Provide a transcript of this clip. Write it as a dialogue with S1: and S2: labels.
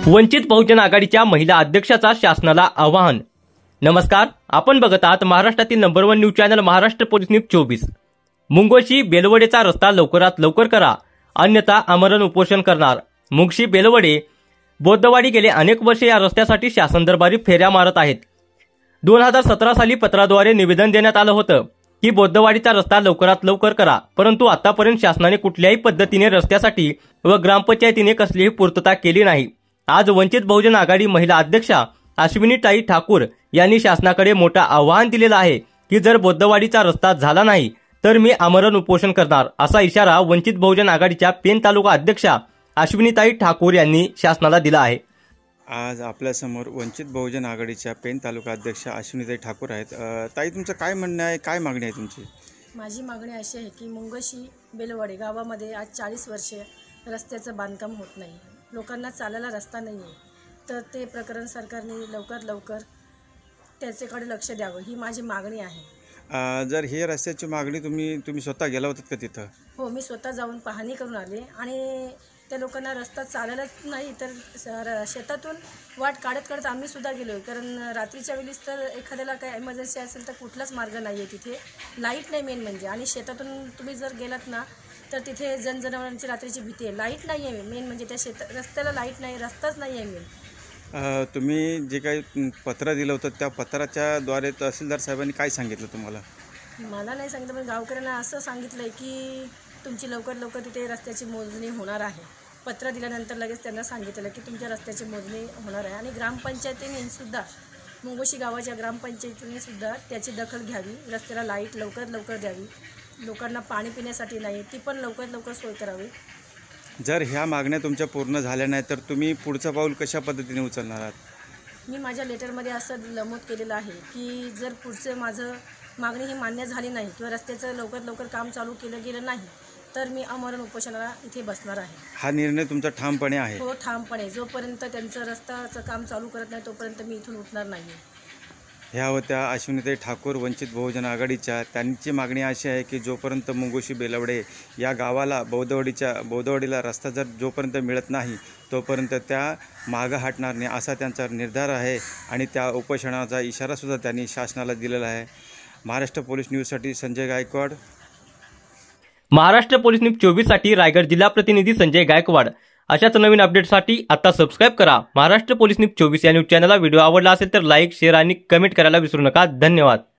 S1: वंचित बहुजन आघाडीच्या महिला अध्यक्षाचा शासनाला आवाहन। नमस्कार, आपण बघत आहात महाराष्ट्रातील number 1 news channel Maharashtra police news 24। मुंगोशी बेलवडेचा रस्ता लवकरात लवकर करा, अन्यथा आमरण उपोषण करणार। मुंगशी बेलवडे बौद्धवाडी गेले अनेक वर्षे या रस्त्यासाठी शासन दरबारी फेऱ्या मारत आहेत। 2017 साली पत्राद्वारे निवेदन देण्यात आलं होतं की बौद्धवाडीचा रस्ता लवकरात लवकर करा, परंतु आतापर्यंत शासनाने कुठल्याही पद्धतीने रस्त्यासाठी व ग्रामपंचायतीने कसलीही पूर्तता केली नाही। आज वंचित बहुजन आघाडी महिला अध्यक्षा अश्विनीताई ठाकूर यांनी शासनाकडे मोठं आवाहन दिलेलं आहे की जर बौद्धवाडीचा रस्ता झाला नाही तर मी आमरण उपोषण करणार, असा इशारा वंचित बहुजन आघाडीच्या पेन तालुका अध्यक्षा अश्विनीताई ठाकूर यांनी शासनाला दिला आहे।
S2: आज आपल्या समोर वंचित बहुजन आघाडीच्या पेन तालुका अध्यक्षा अश्विनीताई ठाकूर आहेत। ताई, तुमचं काय म्हणणं आहे, काय मागणी आहे तुमची?
S3: माझी मागणी अशी आहे की मुंगोशी बेलवडे गावामध्ये आज 40 वर्षे रस्त्याचं बांधकाम होत नाही, लोकांना चालायला रस्ता नाही आहे, तर ते प्रकरण सरकारने लवकरात लवकर त्याच्याकडे लक्ष द्यावं, ही माझी मागणी आहे।
S2: जर हे रस्त्याची मागणी तुम्ही स्वतः गेला होतात का तिथं?
S3: हो, मी स्वतः जाऊन पाहणी करून आले आणि त्या लोकांना रस्ता चालायलाच नाही, तर शेतातून वाट काढत आम्ही सुद्धा गेलो, कारण रात्रीच्या वेळेस तर एखाद्याला काय इमर्जन्सी असेल तर कुठलाच मार्ग नाही आहे, तिथे लाईट नाही मेन म्हणजे, आणि शेतातून तुम्ही जर गेलात ना तर तिथे जनावरांची रात्रीची भीती आहे, लाईट नाही आहे मेन म्हणजे, त्या रस्त्याला लाईट नाही, रस्ताच नाही आहे मेन।
S2: तुम्ही जे काही पत्र दिलं होतं त्या पत्राच्या द्वारे तहसीलदार साहेबांनी काय सांगितलं तुम्हाला?
S3: मला नाही सांगितलं, पण गावकऱ्यांना असं सांगितलं आहे की तुमची लवकर लवकर तिथे रस्त्याची मोजणी होणार आहे। पत्र दिल्यानंतर लगेच त्यांना सांगितलं की तुमच्या रस्त्याची मोजणी होणार आहे, आणि ग्रामपंचायतीने सुद्धा मुंगोशी गावाच्या ग्रामपंचायतीने सुद्धा त्याची दखल घ्यावी, रस्त्याला लाईट लवकरात लवकर द्यावी, लोकांना पाणी पिण्यासाठी नाही ती पण लवकरात लवकर सोय करावी।
S2: जर ह्या मागण्या तुमच्या पूर्ण झाल्या नाही तर तुम्ही पुढचं पाऊल कशा पद्धतीने उचलणार आहात?
S3: मी माझ्या लेटरमध्ये असं नमूद केलेलं आहे की जर पुढचं माझं मागणी ही मान्य झाली नाही किंवा रस्त्याचं लवकरात लवकर काम चालू केलं गेलं नाही तर मी आमरण उपोषणाला इथे बसणार आहे।
S2: हा निर्णय तुमचा ठामपणे आहे?
S3: हो, ठामपणे, जोपर्यंत त्यांचं रस्त्याचं काम चालू करत नाही तोपर्यंत मी इथून उठणार नाही।
S2: ह्या होत्या अश्विनीताई ठाकूर वंचित बहुजन आघाडीच्या। त्यांची मागणी अशी आहे की जोपर्यंत मुंगोशी बेलवडे या गावाला बौद्धवाडीला रस्ता जर जोपर्यंत मिळत नाही तोपर्यंत त्या मागं हटणार नाही, असा त्यांचा निर्धार आहे, आणि त्या उपोषणाचा इशारासुद्धा त्यांनी शासनाला दिलेला आहे। महाराष्ट्र पोलीस न्यूजसाठी संजय गायकवाड।
S1: महाराष्ट्र पोलीस न्यूज 24 साठी रायगड जिल्हा प्रतिनिधी संजय गायकवाड। अशाच नवीन अपडेट्ससाठी आता सबस्क्राइब करा महाराष्ट्र पोलीस न्यूज 24 या न्यूज चॅनलला। व्हिडिओ आवडला असेल तर लाईक, शेअर आणि कमेंट करायला विसरू नका। धन्यवाद।